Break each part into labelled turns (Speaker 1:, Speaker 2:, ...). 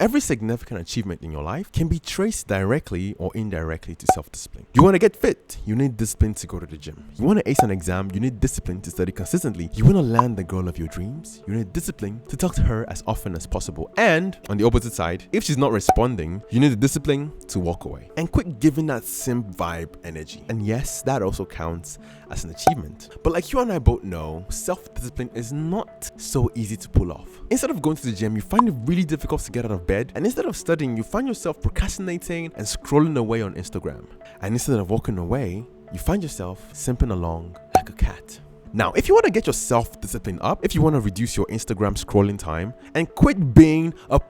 Speaker 1: Every significant achievement in your life can be traced directly or indirectly to self-discipline. You want to get fit, you need discipline to go to the gym. You want to ace an exam, you need discipline to study consistently. You want to land the girl of your dreams, you need discipline to talk to her as often as possible. And on the opposite side, if she's not responding, you need the discipline to walk away. And quit giving that simp vibe energy. And yes, that also counts as an achievement. But like you and I both know, self-discipline is not so easy to pull off. Instead of going to the gym, you find it really difficult to get out of bed. And instead of studying, you find yourself procrastinating and scrolling away on Instagram. And instead of walking away, you find yourself simping along like a cat. Now, if you want to get your self-discipline up, if you want to reduce your Instagram scrolling time and quit being a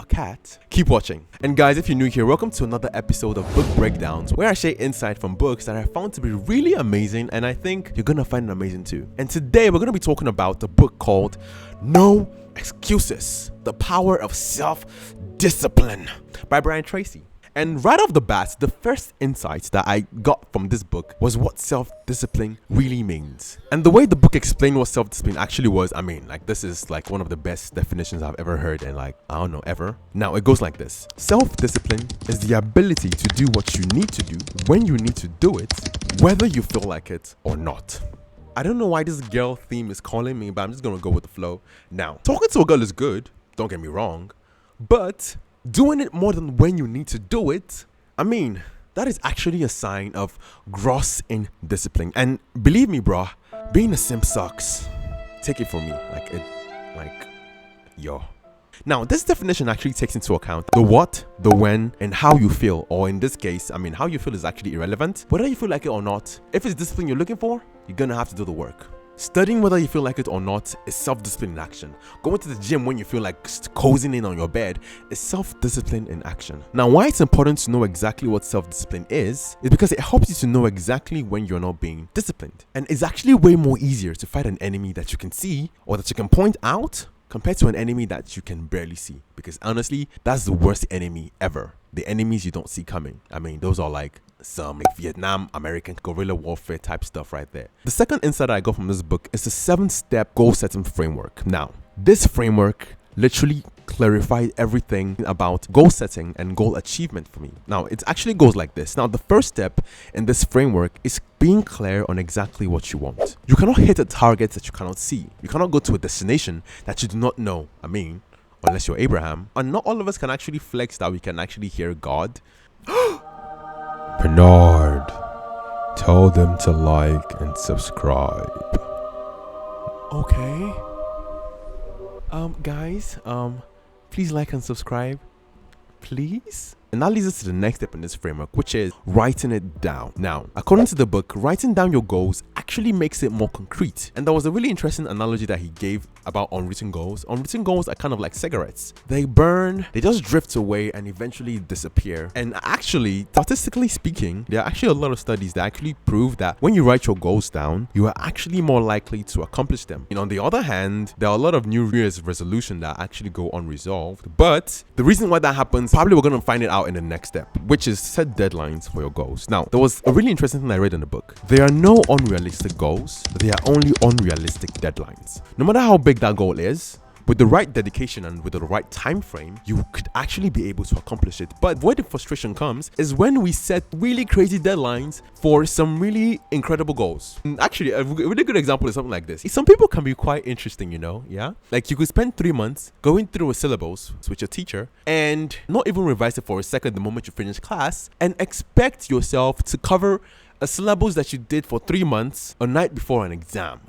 Speaker 1: cat, keep watching. And guys, if you're new here, welcome to another episode of Book Breakdowns, where I share insight from books that I found to be really amazing, and I think you're gonna find it amazing too. And today we're gonna be talking about the book called No Excuses: The Power of Self-Discipline by Tracy. And right off the bat, the first insight that I got from this book was what self-discipline really means. And the way the book explained what self-discipline actually was, this is like one of the best definitions I've ever heard and ever. Now, it goes like this. Self-discipline is the ability to do what you need to do when you need to do it, whether you feel like it or not. I don't know why this girl theme is calling me, but I'm just going to go with the flow. Now, talking to a girl is good, don't get me wrong, but doing it more than when you need to do it, that is actually a sign of gross indiscipline. And believe me, bro, being a simp sucks. Take it from me. Now, this definition actually takes into account the what, the when, and how you feel. Or in this case, how you feel is actually irrelevant. Whether you feel like it or not, if it's discipline you're looking for, you're gonna have to do the work. Studying whether you feel like it or not is self-discipline in action. Going to the gym when you feel like cozying in on your bed is self-discipline in action. Now, why it's important to know exactly what self-discipline is because it helps you to know exactly when you're not being disciplined. And it's actually way more easier to fight an enemy that you can see or that you can point out compared to an enemy that you can barely see. Because honestly, that's the worst enemy ever. The enemies you don't see coming. Those are like some Vietnam, American guerrilla warfare type stuff right there. The second insight I got from this book is the 7-step goal setting framework. Now, this framework literally clarified everything about goal setting and goal achievement for me. Now, it actually goes like this. Now, the first step in this framework is being clear on exactly what you want. You cannot hit a target that you cannot see. You cannot go to a destination that you do not know. Unless you're Abraham. And not all of us can actually flex that we can actually hear God. Bernard, tell them to like and subscribe. Okay. Guys, please like and subscribe. Please? And that leads us to the next step in this framework, which is writing it down. Now, according to the book, writing down your goals actually makes it more concrete. And there was a really interesting analogy that he gave about unwritten goals. Unwritten goals are kind of like cigarettes. They burn, they just drift away and eventually disappear. And actually, statistically speaking, there are actually a lot of studies that actually prove that when you write your goals down, you are actually more likely to accomplish them. And on the other hand, there are a lot of New Year's resolutions that actually go unresolved. But the reason why that happens, probably we're going to find it out in the next step, which is set deadlines for your goals. Now, there was a really interesting thing I read in the book. There are no unrealistic goals, there are only unrealistic deadlines. No matter how big that goal is, with the right dedication and with the right time frame, you could actually be able to accomplish it. But where the frustration comes is when we set really crazy deadlines for some really incredible goals. And actually, a really good example is something like this. Some people can be quite interesting, yeah? Like you could spend 3 months going through a syllabus with your teacher and not even revise it for a second the moment you finish class and expect yourself to cover a syllabus that you did for 3 months a night before an exam.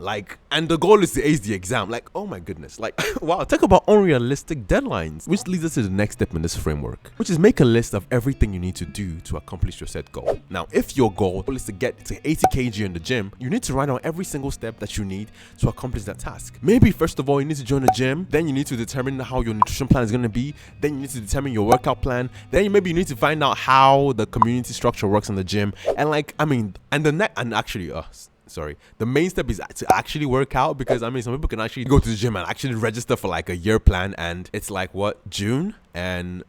Speaker 1: And the goal is to ace the exam. Oh my goodness. Wow, talk about unrealistic deadlines. Which leads us to the next step in this framework, which is make a list of everything you need to do to accomplish your set goal. Now, if your goal is to get to 80 kg in the gym, you need to write down every single step that you need to accomplish that task. Maybe first of all, you need to join a gym. Then you need to determine how your nutrition plan is going to be. Then you need to determine your workout plan. Then maybe you need to find out how the community structure works in the gym. The main step is to actually work out, because some people can actually go to the gym and actually register for a year plan, and it's June, and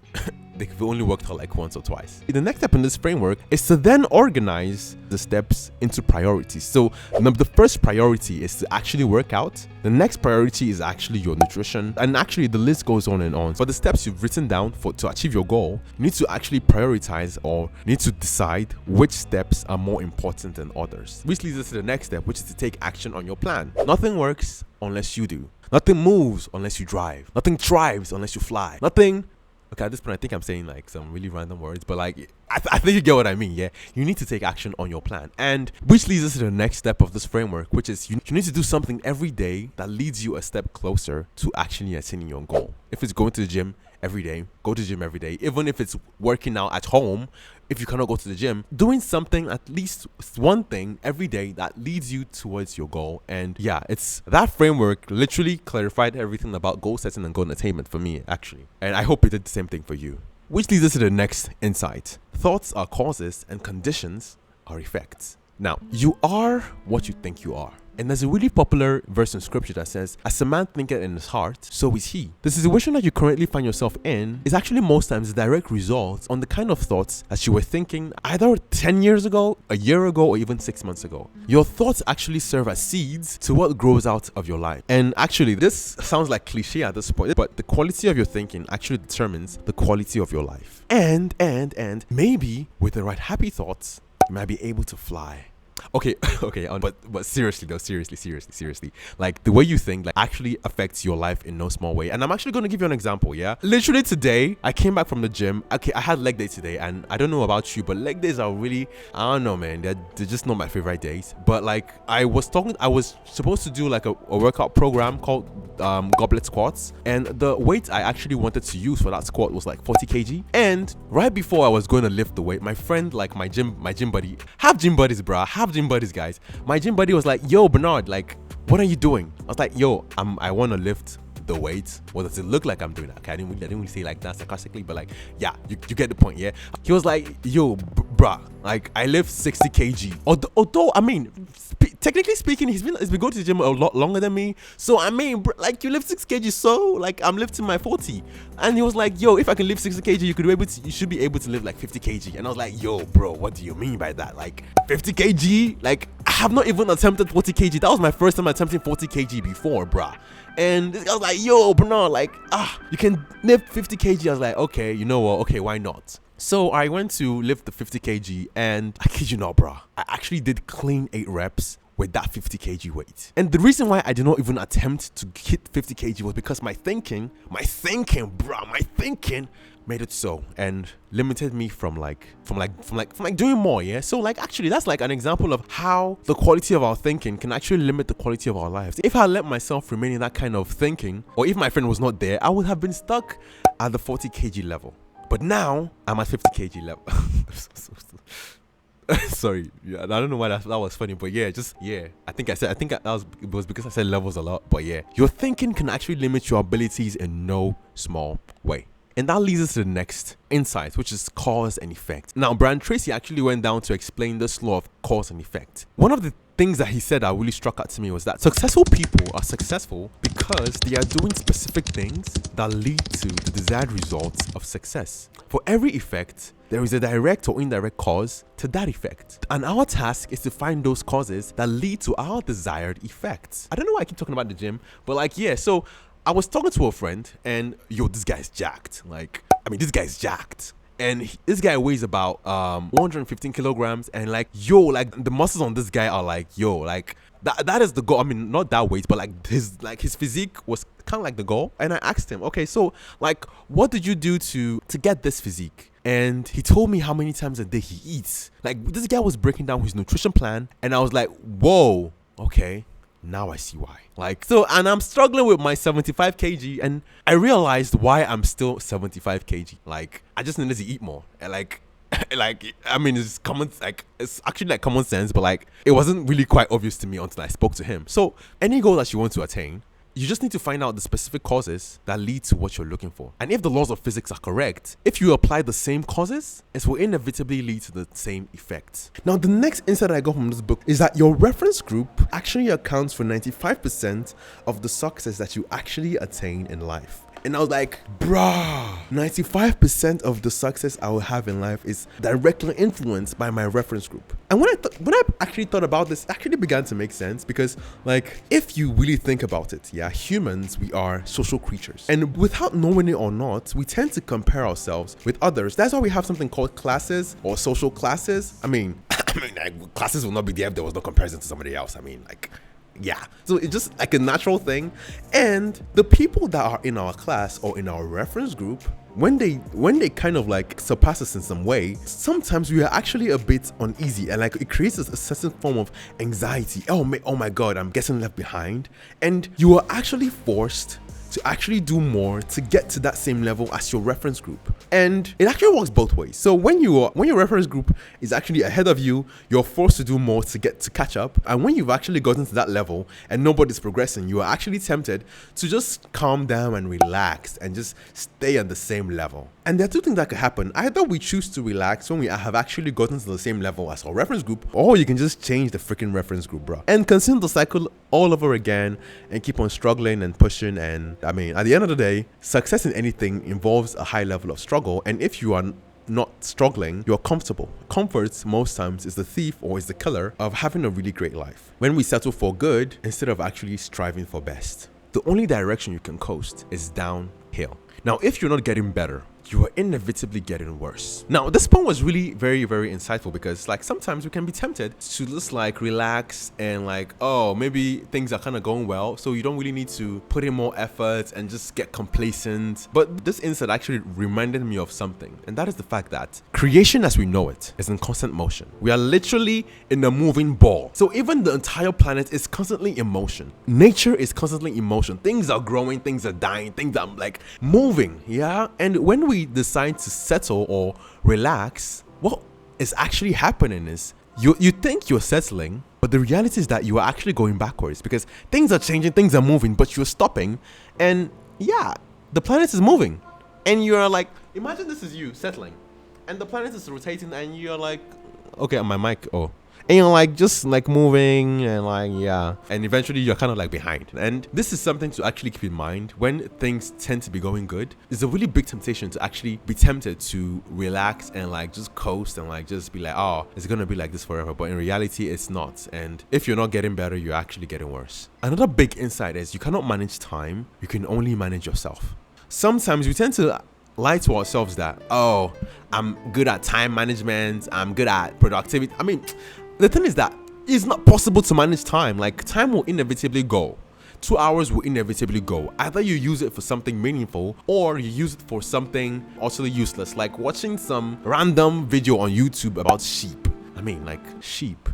Speaker 1: they've only worked out like once or twice. The next step in this framework is to then organize the steps into priorities. So the first priority is to actually work out. The next priority is actually your nutrition. And actually the list goes on and on. For the steps you've written down to achieve your goal, you need to actually prioritize or need to decide which steps are more important than others. Which leads us to the next step, which is to take action on your plan. Nothing works unless you do. Nothing moves unless you drive. Nothing thrives unless you fly. Okay, at this point, I think I'm saying like some really random words, but like, I think you get what I mean, yeah? You need to take action on your plan. And which leads us to the next step of this framework, which is you need to do something every day that leads you a step closer to actually attaining your goal. If it's going to the gym every day, go to the gym every day. Even if it's working out at home, if you cannot go to the gym, doing something, at least one thing every day that leads you towards your goal. And yeah, it's that framework literally clarified everything about goal setting and goal attainment for me, actually. And I hope it did the same thing for you. Which leads us to the next insight. Thoughts are causes and conditions are effects. Now, you are what you think you are. And there's a really popular verse in scripture that says, as a man thinketh in his heart, so is he. The situation that you currently find yourself in is actually most times a direct result on the kind of thoughts that you were thinking either 10 years ago, a year ago, or even 6 months ago. Your thoughts actually serve as seeds to what grows out of your life. And actually, this sounds like cliche at this point, but the quality of your thinking actually determines the quality of your life. And maybe with the right happy thoughts, you might be able to fly. Okay, but seriously though, seriously, like the way you think like actually affects your life in no small way. And I'm actually going to give you an example, yeah? Literally today, I came back from the gym. Okay, I had leg day today, and I don't know about you, but leg days are really, I don't know, man, they're just not my favorite days. But like, I was supposed to do like a workout program called goblet squats, and the weight I actually wanted to use for that squat was like 40 kg. And right before I was going to lift the weight, my friend, like my gym buddy, have gym buddies, guys. My gym buddy was like, yo, Bernard, like, what are you doing? I was like, yo, I want to lift the weight. What does it look like I'm doing that? Okay, I didn't really say like that sarcastically, but like, yeah, you get the point, yeah? He was like, yo, bruh, like, I lift 60 kg. Although, I mean, technically speaking, he's been going to the gym a lot longer than me. So, I mean, like, you lift 6 kg, so, like, I'm lifting my 40. And he was like, yo, if I can lift 60 kg, you should be able to lift like 50 kg. And I was like, yo, bro, what do you mean by that? Like, 50 kg? Like, I have not even attempted 40 kg. That was my first time attempting 40 kg before, bruh. And this guy was like, yo, Bernard, like, you can lift 50 kg. I was like, okay, you know what? Okay, why not? So I went to lift the 50 kg, and I kid you not, bruh, I actually did clean 8 reps with that 50 kg weight. And the reason why I did not even attempt to hit 50 kg was because my thinking made it so, and limited me from doing more, yeah? So like, actually, that's like an example of how the quality of our thinking can actually limit the quality of our lives. If I let myself remain in that kind of thinking, or if my friend was not there, I would have been stuck at the 40 kg level. But now I'm at 50 kg level. Sorry, yeah, I don't know why that was funny, but yeah, I think it was because I said levels a lot, but yeah, your thinking can actually limit your abilities in no small way. And that leads us to the next insight, which is cause and effect. Now, Tracy actually went down to explain this law of cause and effect. One of the things that he said that really struck out to me was that successful people are successful because they are doing specific things that lead to the desired results of success. For every effect, there is a direct or indirect cause to that effect. And our task is to find those causes that lead to our desired effects. I don't know why I keep talking about the gym, but like, yeah, so I was talking to a friend, and yo, this guy's jacked. This guy's jacked. And this guy weighs about 115 kilograms, and like, yo, like the muscles on this guy are like, yo, like that is the goal. I mean, not that weight, but like his physique was kind of like the goal. And I asked him, okay, so like, what did you do to get this physique? And he told me how many times a day he eats. Like, this guy was breaking down his nutrition plan, and I was like, whoa, okay. Now I see why. And I'm struggling with my 75 kg, and I realized why I'm still 75 kg. Like, I just needed to eat more. And it's common, it's actually like common sense, but like, it wasn't really quite obvious to me until I spoke to him. So any goal that you want to attain, you just need to find out the specific causes that lead to what you're looking for. And if the laws of physics are correct, if you apply the same causes, it will inevitably lead to the same effects. Now, the next insight I got from this book is that your reference group actually accounts for 95% of the success that you actually attain in life. And I was like, bruh, 95% of the success I will have in life is directly influenced by my reference group. And when I actually thought about this, it actually began to make sense, because like, if you really think about it, yeah, humans, we are social creatures. And without knowing it or not, we tend to compare ourselves with others. That's why we have something called classes or social classes. I mean, like, classes will not be there if there was no comparison to somebody else. I mean, like, yeah. So it's just like a natural thing. And the people that are in our class or in our reference group, when they kind of like surpass us in some way, sometimes we are actually a bit uneasy, and like it creates a certain form of anxiety. Oh my God, I'm getting left behind. And you are actually forced to actually do more to get to that same level as your reference group. And it actually works both ways. So when your reference group is actually ahead of you, you're forced to do more to catch up. And when you've actually gotten to that level and nobody's progressing, you are actually tempted to just calm down and relax and just stay at the same level. And there are two things that could happen. Either we choose to relax when we have actually gotten to the same level as our reference group, or you can just change the freaking reference group, bro, and continue the cycle all over again and keep on struggling and pushing. And I mean, at the end of the day, success in anything involves a high level of struggle. And if you are not struggling, you're comfortable. Comfort most times is the thief or is the killer of having a really great life. When we settle for good instead of actually striving for best, the only direction you can coast is downhill. Now, if you're not getting better, you are inevitably getting worse. Now, this point was really very, very insightful, because like sometimes we can be tempted to just like relax and like, oh, maybe things are kind of going well, so you don't really need to put in more effort and just get complacent. But this insight actually reminded me of something, and that is the fact that creation as we know it is in constant motion. We are literally in a moving ball. So even the entire planet is constantly in motion. Nature is constantly in motion. Things are growing, things are dying, things are like moving, yeah? And when we decide to settle or relax, what is actually happening is you think you're settling, but the reality is that you are actually going backwards, because things are changing, things are moving, but you're stopping. And yeah, the planet is moving, and you're like, imagine this is you settling and the planet is rotating, and you're like, okay, on my mic, oh, and you're like just like moving and like, yeah, and eventually you're kind of like behind. And this is something to actually keep in mind when things tend to be going good. It's a really big temptation to actually be tempted to relax and like just coast and like just be like, oh, it's gonna be like this forever. But in reality, it's not. And if you're not getting better, you're actually getting worse. Another big insight is you cannot manage time, you can only manage yourself. Sometimes we tend to lie to ourselves that, oh, I'm good at time management, I'm good at productivity. I mean, the thing is that it's not possible to manage time. Like, time will inevitably go. 2 hours will inevitably go. Either you use it for something meaningful, or you use it for something utterly useless, like watching some random video on YouTube about sheep. I mean, like, sheep.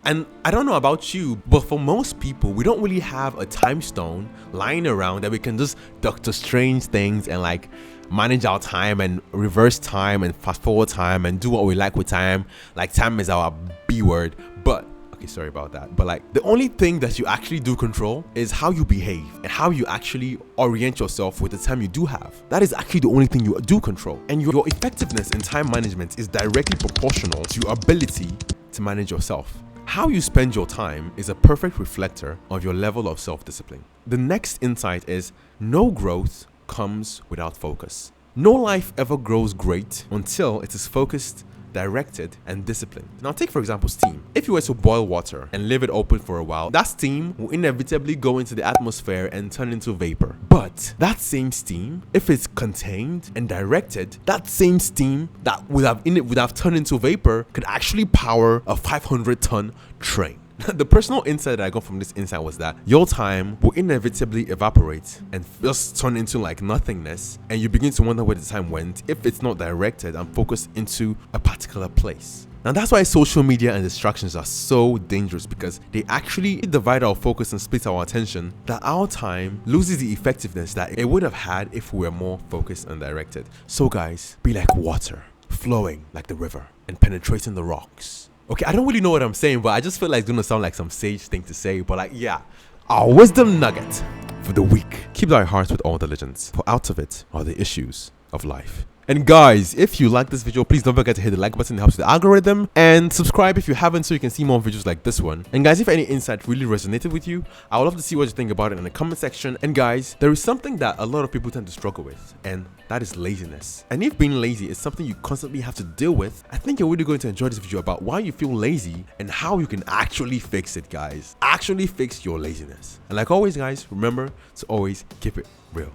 Speaker 1: And I don't know about you, but for most people, we don't really have a time stone lying around that we can just Doctor Strange things and like manage our time and reverse time and fast forward time and do what we like with time. Like, time is our B word. But okay, sorry about that. But like, the only thing that you actually do control is how you behave and how you actually orient yourself with the time you do have. That is actually the only thing you do control. And your effectiveness in time management is directly proportional to your ability to manage yourself. How you spend your time is a perfect reflector of your level of self-discipline. The next insight is no growth comes without focus. No life ever grows great until it is focused, directed, and disciplined. Now take for example steam. If you were to boil water and leave it open for a while, that steam will inevitably go into the atmosphere and turn into vapor. But that same steam, if it's contained and directed, that same steam that would have turned into vapor could actually power a 500-ton train. The personal insight that I got from this insight was that your time will inevitably evaporate and just turn into like nothingness, and you begin to wonder where the time went if it's not directed and focused into a particular place. Now that's why social media and distractions are so dangerous, because they actually divide our focus and split our attention, that our time loses the effectiveness that it would have had if we were more focused and directed. So guys, be like water, flowing like the river and penetrating the rocks. Okay, I don't really know what I'm saying, but I just feel like it's gonna sound like some sage thing to say. But like, yeah, our wisdom nugget for the week: keep thy heart with all diligence, for out of it are the issues of life. And guys, if you like this video, please don't forget to hit the like button. It helps the algorithm. And subscribe if you haven't so you can see more videos like this one. And guys, if any insight really resonated with you, I would love to see what you think about it in the comment section. And guys, there is something that a lot of people tend to struggle with, and that is laziness. And if being lazy is something you constantly have to deal with, I think you're really going to enjoy this video about why you feel lazy and how you can actually fix it, guys. Actually fix your laziness. And like always, guys, remember to always keep it real.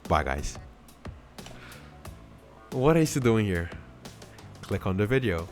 Speaker 1: Bye, guys. What are you still doing here? Click on the video.